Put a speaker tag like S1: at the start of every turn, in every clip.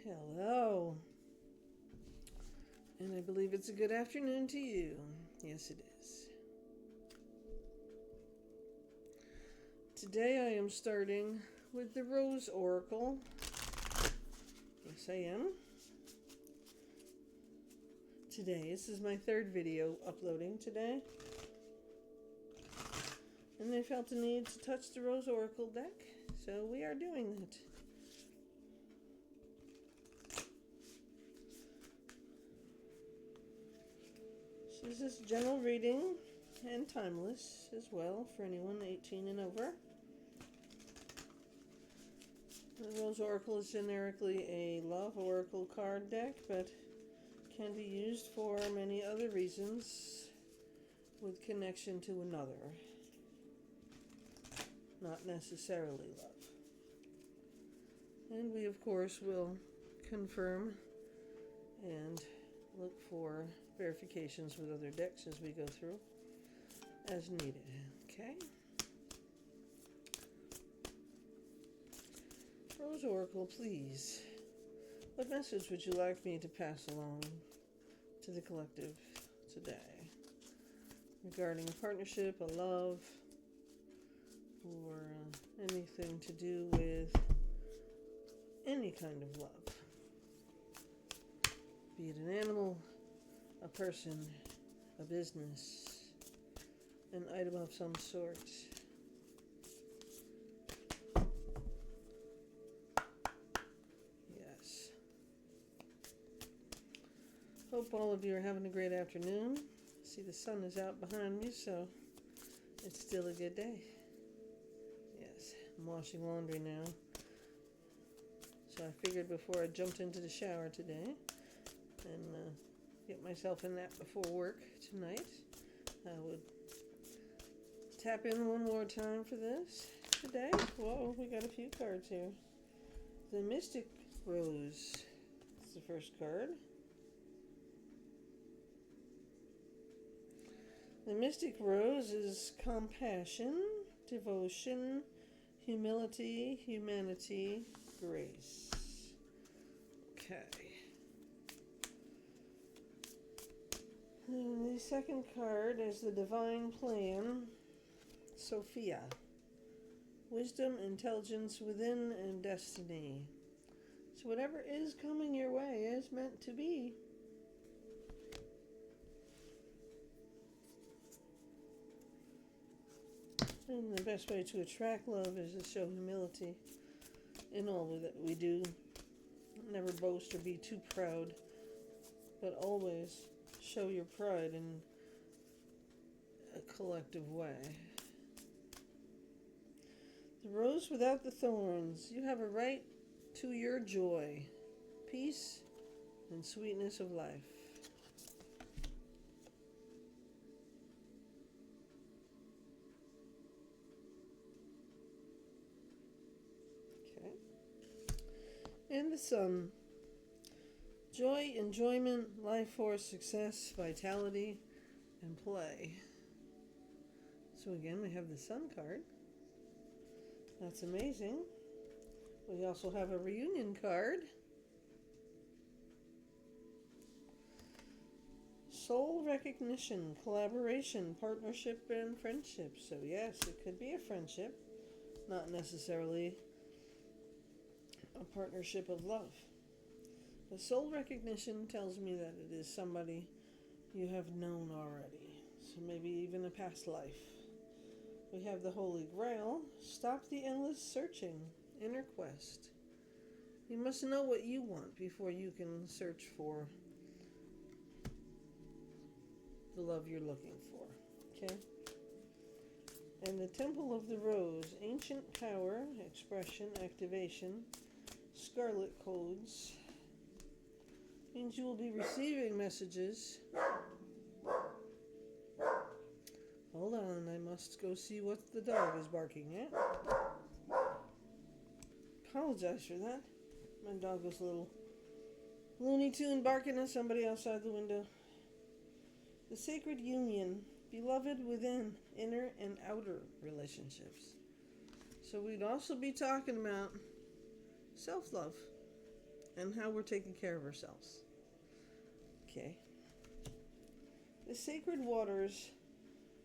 S1: Hello. And I believe it's a good afternoon to you. Yes, it is. Today I am starting with the Rose Oracle. Yes, I am. This is my third video uploading today. And I felt the need to touch the Rose Oracle deck, so we are doing that. So this is general reading and timeless as well for anyone 18 and over. The Rose Oracle is generically a love oracle card deck, but can be used for many other reasons with connection to another. Not necessarily love. And we, of course, will confirm and look for verifications with other decks as we go through, as needed. Okay? Rose Oracle, please. What message would you like me to pass along to the collective today regarding a partnership, a love, or anything to do with any kind of love? Be it an animal, a person, a business, an item of some sort. Yes. Hope all of you are having a great afternoon. See, the sun is out behind me, so it's still a good day. Yes, I'm washing laundry now. So I figured before I jumped into the shower today and get myself in that before work tonight, I would tap in one more time for this today. Whoa, we got a few cards here. The Mystic Rose is the first card. The Mystic Rose is compassion, devotion, humility, humanity, grace. Okay. And the second card is the Divine Plan, Sophia. Wisdom, intelligence within, and destiny. So whatever is coming your way is meant to be. And the best way to attract love is to show humility in all that we do. Never boast or be too proud, but always show your pride in a collective way. The rose without the thorns. You have a right to your joy, peace, and sweetness of life. Okay. And the sun. Joy, enjoyment, life force, success, vitality, and play. So again, we have the sun card. That's amazing. We also have a reunion card. Soul recognition, collaboration, partnership, and friendship. So yes, it could be a friendship, not necessarily a partnership of love. The soul recognition tells me that it is somebody you have known already. So maybe even a past life. We have the Holy Grail. Stop the endless searching. Inner quest. You must know what you want before you can search for the love you're looking for. Okay? And the Temple of the Rose. Ancient power, expression, activation, scarlet codes. Means you will be receiving messages. Hold on, I must go see what the dog is barking at. Apologize for that. My dog was a little Looney Tune barking at somebody outside the window. The sacred union, beloved within inner and outer relationships. So we'd also be talking about self-love. and how we're taking care of ourselves. Okay. The sacred waters,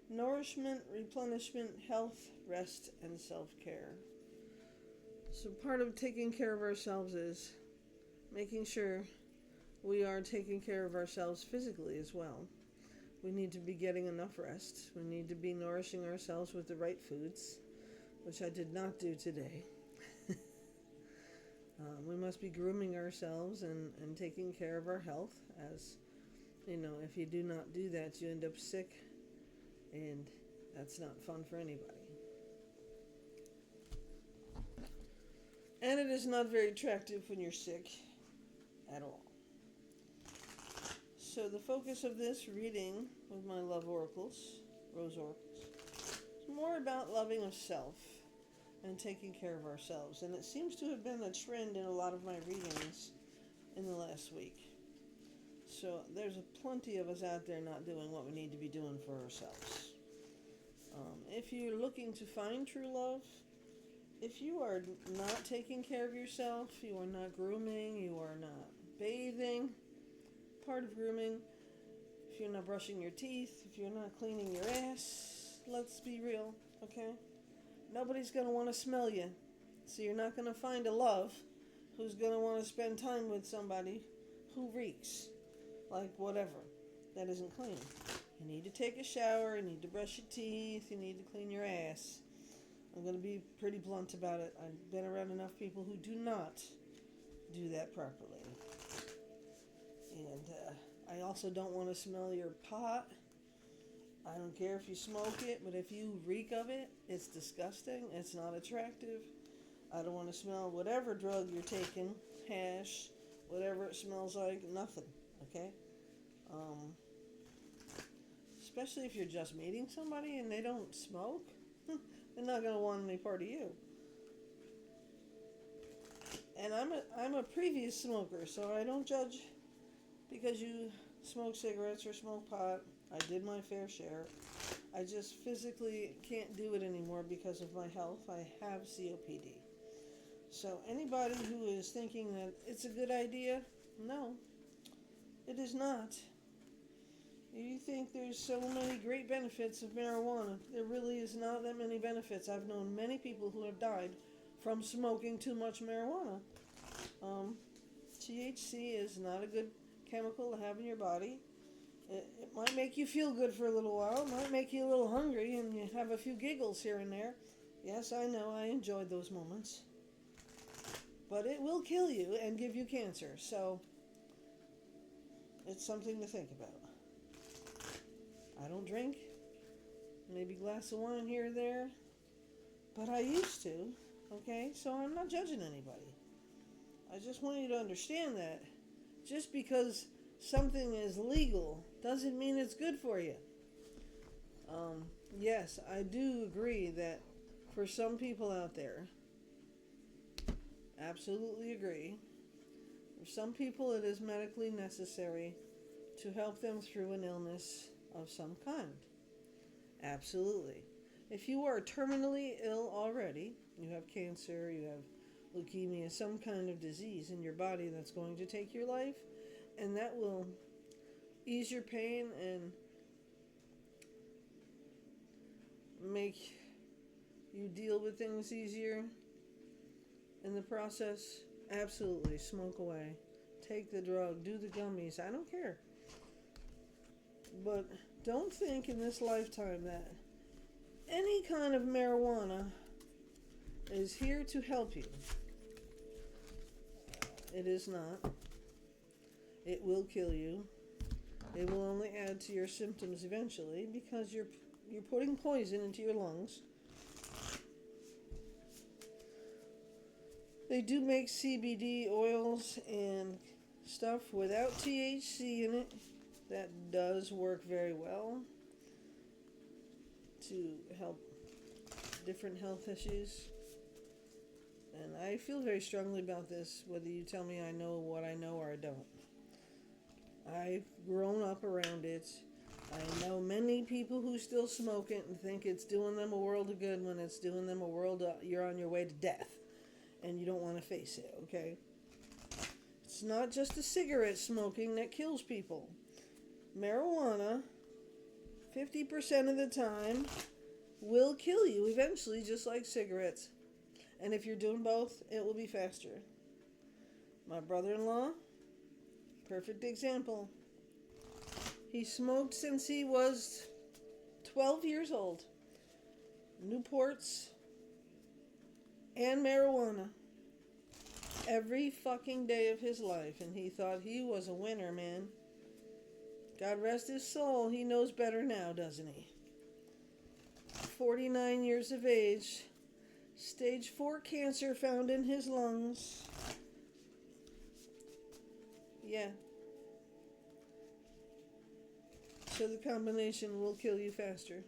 S1: nourishment, replenishment, health, rest, and self-care. So part of taking care of ourselves is making sure we are taking care of ourselves physically as well. We need to be getting enough rest. We need to be nourishing ourselves with the right foods, which I did not do today. We must be grooming ourselves and taking care of our health. As you know, if you do not do that, you end up sick, and that's not fun for anybody. And it is not very attractive when you're sick at all. So the focus of this reading with my love oracles, rose oracles, is more about loving of self and taking care of ourselves. And it seems to have been a trend in a lot of my readings in the last week. So there's plenty of us out there not doing what we need to be doing for ourselves. If you're looking to find true love, if you are not taking care of yourself, you are not grooming, you are not bathing, part of grooming, if you're not brushing your teeth, if you're not cleaning your ass, let's be real, okay? Nobody's going to want to smell you. So you're not going to find a love who's going to want to spend time with somebody who reeks like whatever that isn't clean. You need to take a shower, you need to brush your teeth, you need to clean your ass. I'm going to be pretty blunt about it. I've been around enough people who do not do that properly. And I also don't want to smell your pot. I don't care if you smoke it, but if you reek of it, it's disgusting. It's not attractive. I don't want to smell whatever drug you're taking, hash, whatever it smells like, nothing, okay? Especially if you're just meeting somebody and they don't smoke, they're not going to want any part of you. And I'm a previous smoker, so I don't judge because you smoke cigarettes or smoke pot. I did my fair share. I just physically can't do it anymore because of my health. I have COPD. So anybody who is thinking that it's a good idea, no, it is not. You think there's so many great benefits of marijuana. There really is not that many benefits. I've known many people who have died from smoking too much marijuana. THC is not a good chemical to have in your body. It might make you feel good for a little while. It might make you a little hungry and you have a few giggles here and there. Yes, I know, I enjoyed those moments. But it will kill you and give you cancer. So it's something to think about. I don't drink. Maybe a glass of wine here or there. But I used to. Okay? So I'm not judging anybody. I just want you to understand that just because something is legal doesn't mean it's good for you. Yes, I do agree that for some people out there, absolutely agree, for some people it is medically necessary to help them through an illness of some kind. Absolutely. If you are terminally ill already, you have cancer, you have leukemia, some kind of disease in your body that's going to take your life, and that will ease your pain and make you deal with things easier in the process, absolutely, smoke away. Take the drug, do the gummies, I don't care. But don't think in this lifetime that any kind of marijuana is here to help you. It is not. It will kill you. It will only add to your symptoms eventually because you're putting poison into your lungs. They do make CBD oils and stuff without THC in it. That does work very well to help different health issues. And I feel very strongly about this, whether you tell me I know what I know or I don't. I've grown up around it. I know many people who still smoke it and think it's doing them a world of good when it's doing them a world of, you're on your way to death and you don't want to face it, okay? It's not just the cigarette smoking that kills people. Marijuana, 50% of the time, will kill you eventually, just like cigarettes. And if you're doing both, it will be faster. My brother-in-law, perfect example. He smoked since he was 12 years old. Newports and marijuana every fucking day of his life, and he thought he was a winner, man. God rest his soul, he knows better now, doesn't he? 49 years of age, stage 4 cancer found in his lungs. Yeah. So the combination will kill you faster.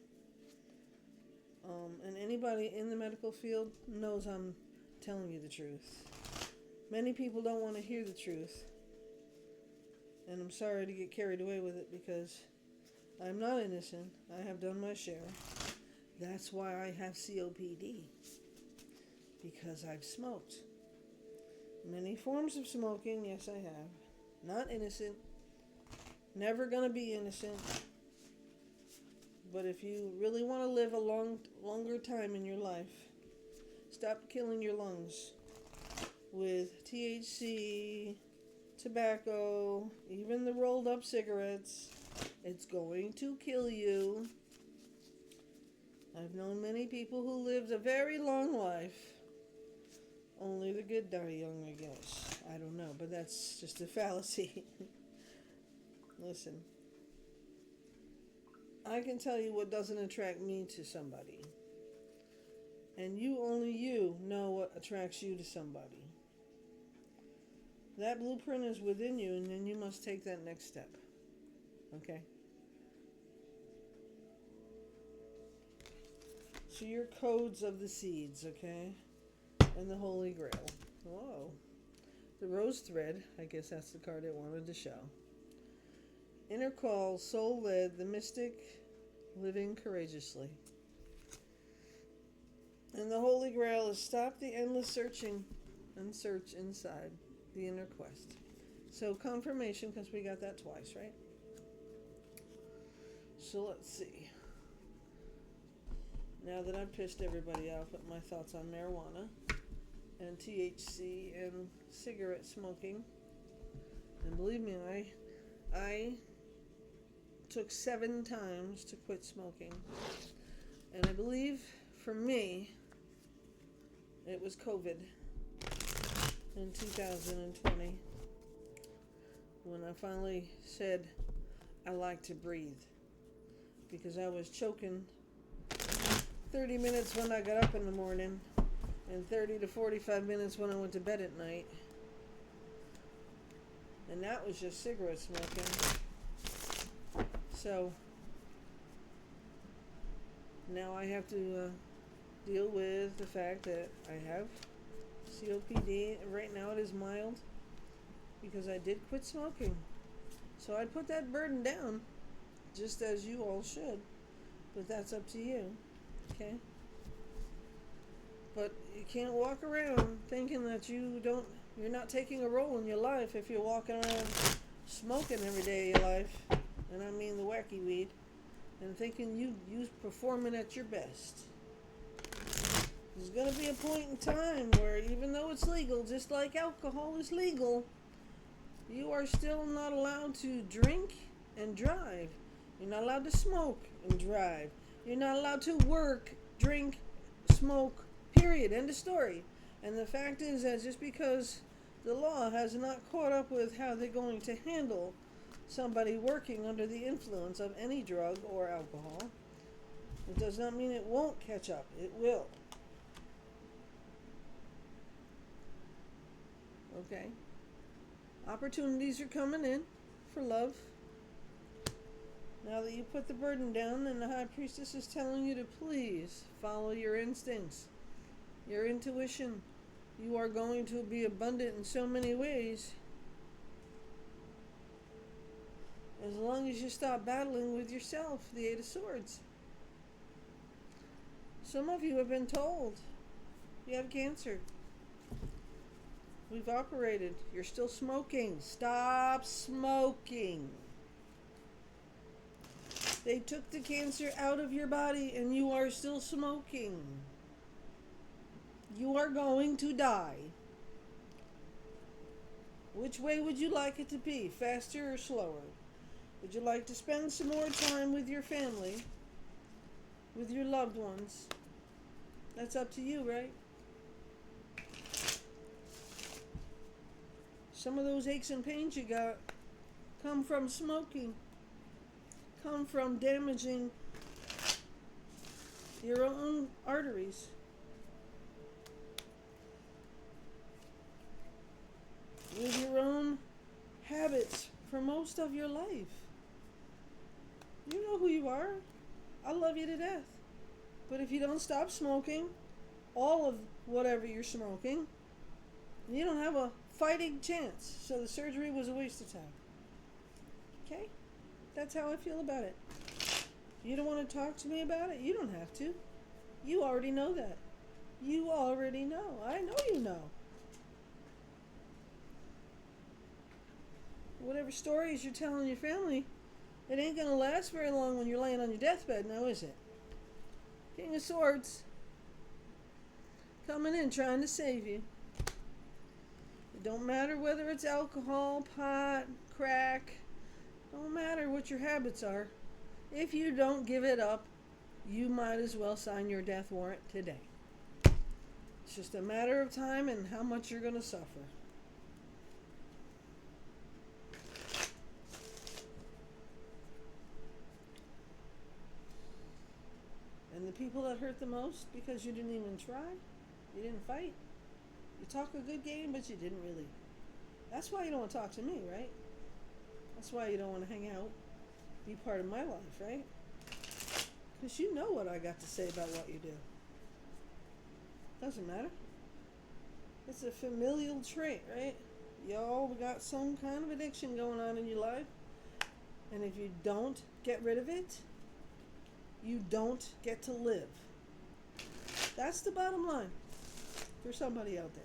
S1: And anybody in the medical field knows I'm telling you the truth. Many people don't want to hear the truth. And I'm sorry to get carried away with it because I'm not innocent. I have done my share. That's why I have COPD. Because I've smoked. Many forms of smoking, yes I have. Not innocent. Never gonna be innocent. But if you really want to live a longer time in your life, stop killing your lungs with THC, tobacco, even the rolled up cigarettes. It's going to kill you. I've known many people who lived a very long life. Only the good die young, I guess. I don't know, but that's just a fallacy. Listen. I can tell you what doesn't attract me to somebody. And only you know what attracts you to somebody. That blueprint is within you, and then you must take that next step. Okay? So your codes of the seeds, okay? And the Holy Grail. Whoa. The Rose Thread, I guess that's the card it wanted to show. Inner call, soul led, the mystic, living courageously. And the Holy Grail is stop the endless searching and search inside the inner quest. So confirmation, because we got that twice, right? So let's see. Now that I've pissed everybody off with my thoughts on marijuana and THC and cigarette smoking, and believe me, I took 7 times to quit smoking. And I believe for me, it was COVID in 2020 when I finally said I like to breathe, because I was choking 30 minutes when I got up in the morning and 30 to 45 minutes when I went to bed at night. And that was just cigarette smoking. So now I have to deal with the fact that I have COPD. Right now it is mild because I did quit smoking. So I'd put that burden down, just as you all should. But that's up to you, okay? But you can't walk around thinking that you're not taking a role in your life if you're walking around smoking every day of your life. And I mean the wacky weed, and thinking you performing at your best. There's going to be a point in time where even though it's legal, just like alcohol is legal, you are still not allowed to drink and drive. You're not allowed to smoke and drive. You're not allowed to work, drink, smoke, period. End of story. And the fact is that just because the law has not caught up with how they're going to handle somebody working under the influence of any drug or alcohol, it does not mean it won't catch up. It will. Okay? Opportunities are coming in for love. Now that you put the burden down, and the High Priestess is telling you to please follow your instincts, your intuition. You are going to be abundant in so many ways. As long as you stop battling with yourself, the 8 of Swords. Some of you have been told you have cancer. We've operated. You're still smoking. Stop smoking. They took the cancer out of your body and you are still smoking. You are going to die. Which way would you like it to be? Faster or slower? Would you like to spend some more time with your family? With your loved ones? That's up to you, right? Some of those aches and pains you got come from smoking. Come from damaging your own arteries. With your own habits for most of your life. You know who you are. I love you to death. But if you don't stop smoking, all of whatever you're smoking, you don't have a fighting chance. So the surgery was a waste of time. Okay? That's how I feel about it. You don't want to talk to me about it? You don't have to. You already know that. You already know. I know you know. Whatever stories you're telling your family, it ain't going to last very long when you're laying on your deathbed now, is it? King of Swords. Coming in, trying to save you. It don't matter whether it's alcohol, pot, crack. Don't matter what your habits are. If you don't give it up, you might as well sign your death warrant today. It's just a matter of time and how much you're going to suffer. And the people that hurt the most because you didn't even try, you didn't fight. You talk a good game, but you didn't really. That's why you don't want to talk to me, right? That's why you don't want to hang out, be part of my life, right? Because you know what I got to say about what you do. Doesn't matter. It's a familial trait, right? Y'all got some kind of addiction going on in your life. And if you don't get rid of it, you don't get to live. That's the bottom line for somebody out there.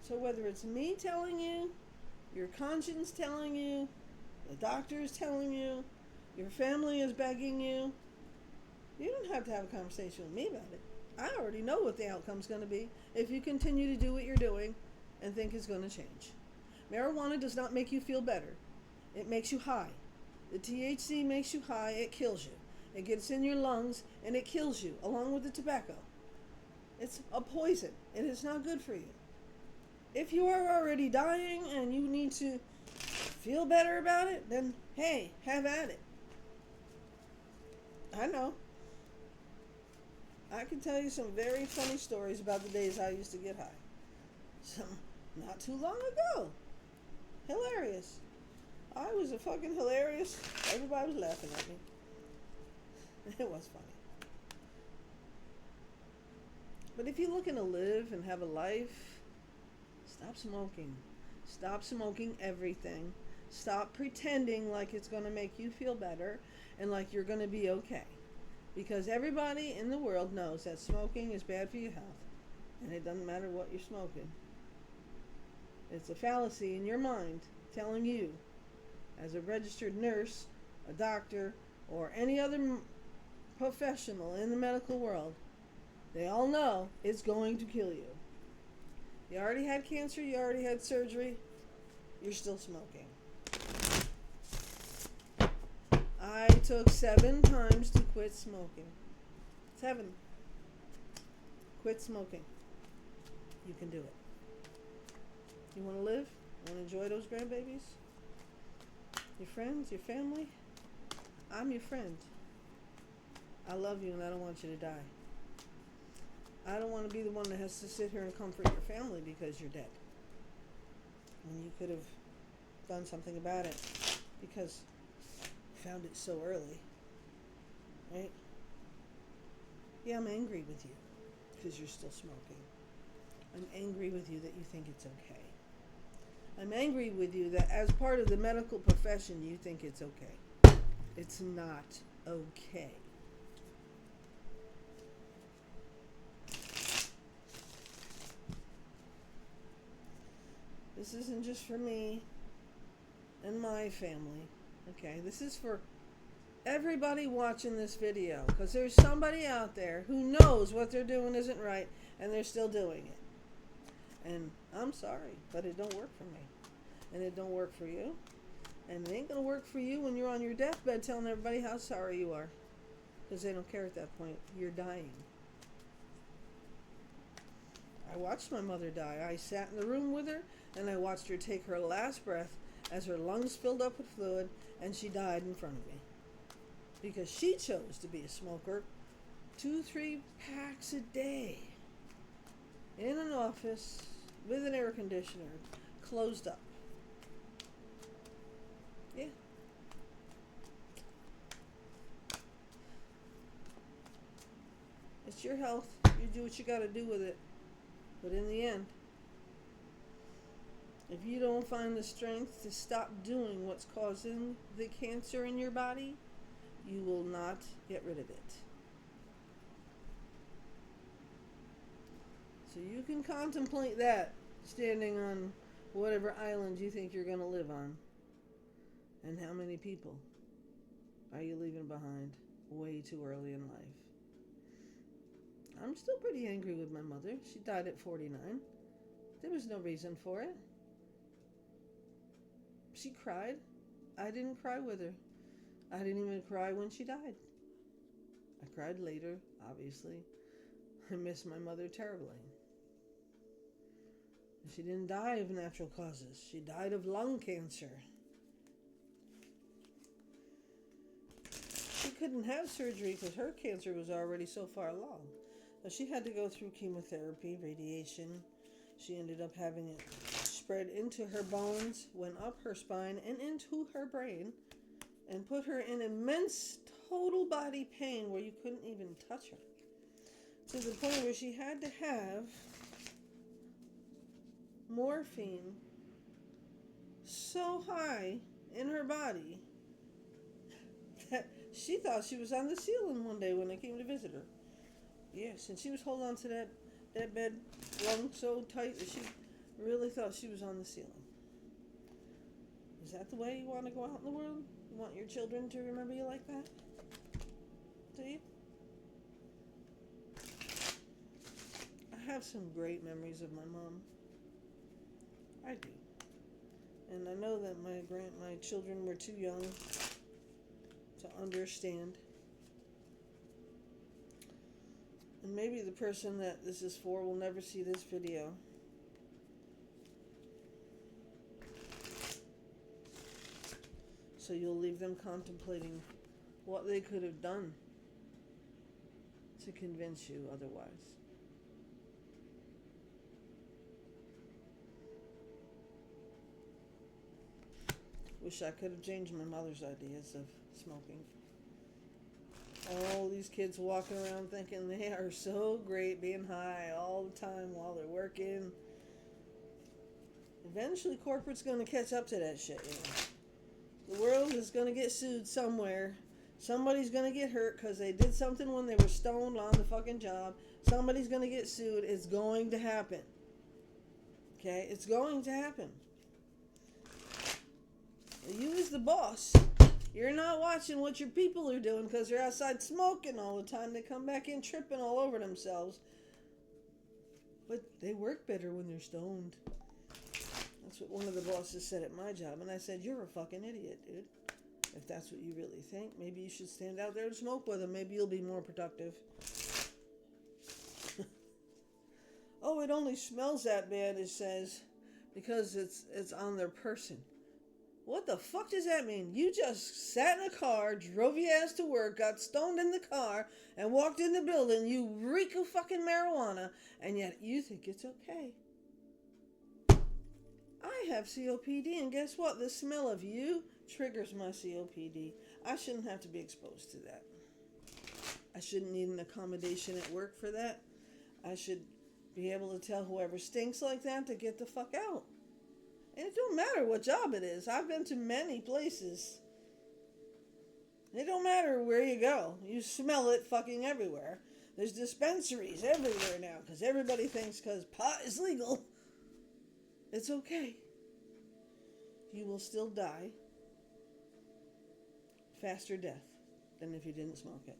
S1: So whether it's me telling you, your conscience telling you, the doctor is telling you, your family is begging you, you don't have to have a conversation with me about it. I already know what the outcome's going to be if you continue to do what you're doing and think it's going to change. Marijuana does not make you feel better. It makes you high. The THC makes you high, it kills you. It gets in your lungs and it kills you, along with the tobacco. It's a poison and it's not good for you. If you are already dying and you need to feel better about it, then hey, have at it. I know. I can tell you some very funny stories about the days I used to get high. Some not too long ago. Hilarious. I was a fucking hilarious. Everybody was laughing at me. It was funny. But if you're looking to live and have a life, stop smoking. Stop smoking everything. Stop pretending like it's going to make you feel better and like you're going to be okay. Because everybody in the world knows that smoking is bad for your health. And it doesn't matter what you're smoking. It's a fallacy in your mind telling you, as a registered nurse, a doctor, or any other professional in the medical world, they all know it's going to kill you. You already had cancer, you already had surgery, you're still smoking. I took 7 times to quit smoking. 7. Quit smoking. You can do it. You want to live? You want to enjoy those grandbabies? Your friends, your family? I'm your friend. I love you and I don't want you to die. I don't want to be the one that has to sit here and comfort your family because you're dead. When you could have done something about it because you found it so early. Right? Yeah, I'm angry with you because you're still smoking. I'm angry with you that you think it's okay. I'm angry with you that as part of the medical profession you think it's okay. It's not okay. This isn't just for me and my family. Okay, this is for everybody watching this video, because there's somebody out there who knows what they're doing isn't right and they're still doing it. And I'm sorry, but it don't work for me. And it don't work for you. And it ain't gonna work for you when you're on your deathbed telling everybody how sorry you are. Because they don't care at that point. You're dying. I watched my mother die. I sat in the room with her and I watched her take her last breath as her lungs filled up with fluid and she died in front of me. Because she chose to be a smoker 2-3 packs a day in an office with an air conditioner closed up. Yeah. It's your health. You do what you got to do with it. But in the end, if you don't find the strength to stop doing what's causing the cancer in your body, you will not get rid of it. So you can contemplate that standing on whatever island you think you're going to live on. And how many people are you leaving behind way too early in life? I'm still pretty angry with my mother. She died at 49. There was no reason for it. She cried. I didn't cry with her. I didn't even cry when she died. I cried later, obviously. I miss my mother terribly. She didn't die of natural causes. She died of lung cancer. She couldn't have surgery because her cancer was already so far along. So she had to go through chemotherapy, radiation. She ended up having it spread into her bones, went up her spine and into her brain, and put her in immense total body pain where you couldn't even touch her. To the point where she had to have morphine so high in her body that she thought she was on the ceiling one day when I came to visit her. Yes, and she was holding on to that bed rung so tight that she really thought she was on the ceiling. Is that the way you want to go out in the world? You want your children to remember you like that? Do you? I have some great memories of my mom. I do. And I know that my children were too young to understand. And maybe the person that this is for will never see this video. So you'll leave them contemplating what they could have done to convince you otherwise. Wish I could have changed my mother's ideas of smoking. All these kids walking around thinking they are so great being high all the time while they're working. Eventually corporate's going to catch up to that shit, you know. The world is going to get sued somewhere. Somebody's going to get hurt because they did something when they were stoned on the fucking job. Somebody's going to get sued. It's going to happen. Okay? It's going to happen. You as the boss, you're not watching what your people are doing because they're outside smoking all the time. They come back in tripping all over themselves. But they work better when they're stoned. That's what one of the bosses said at my job. And I said, you're a fucking idiot, dude. If that's what you really think, maybe you should stand out there and smoke with them. Maybe you'll be more productive. Oh, it only smells that bad, it says, because it's on their person. What the fuck does that mean? You just sat in a car, drove your ass to work, got stoned in the car, and walked in the building. You reek of fucking marijuana, and yet you think it's okay. I have COPD, and guess what? The smell of you triggers my COPD. I shouldn't have to be exposed to that. I shouldn't need an accommodation at work for that. I should be able to tell whoever stinks like that to get the fuck out. And it don't matter what job it is. I've been to many places. It don't matter where you go. You smell it fucking everywhere. There's dispensaries everywhere now because everybody thinks because pot is legal, it's okay. you will still die faster death than if you didn't smoke it.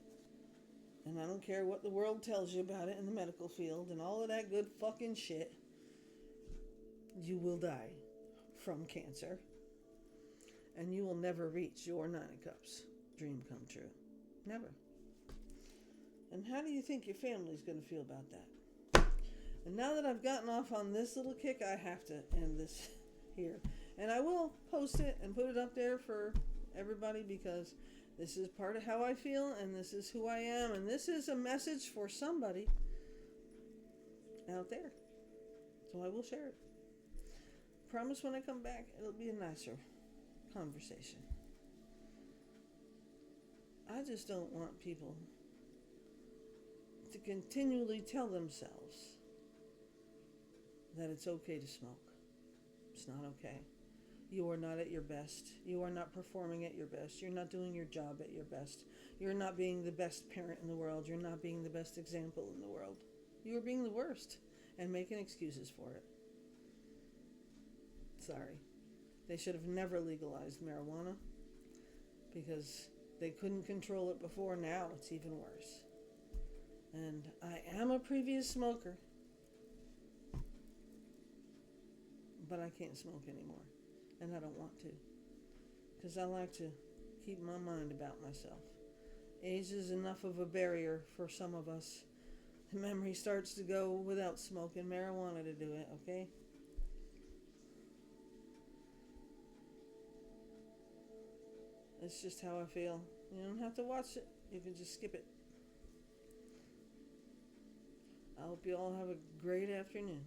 S1: And I don't care what the world tells you about it in the medical field and all of that good fucking shit. You will die from cancer. And you will never reach your 9 of Cups dream come true. Never. And how do you think your family's going to feel about that? And now that I've gotten off on this little kick, I have to end this here. And I will post it and put it up there for everybody because this is part of how I feel and this is who I am. And this is a message for somebody out there. So I will share it. Promise when I come back, it'll be a nicer conversation. I just don't want people to continually tell themselves that it's okay to smoke. It's not okay. You are not at your best. You are not performing at your best. You're not doing your job at your best. You're not being the best parent in the world. You're not being the best example in the world. You are being the worst and making excuses for it. Sorry. They should have never legalized marijuana because they couldn't control it before. Now it's even worse. And I am a previous smoker, but I can't smoke anymore. And I don't want to because I like to keep my mind about myself. Age is enough of a barrier for some of us. The memory starts to go without smoking marijuana to do it, okay? It's just how I feel. You don't have to watch it. You can just skip it. I hope you all have a great afternoon.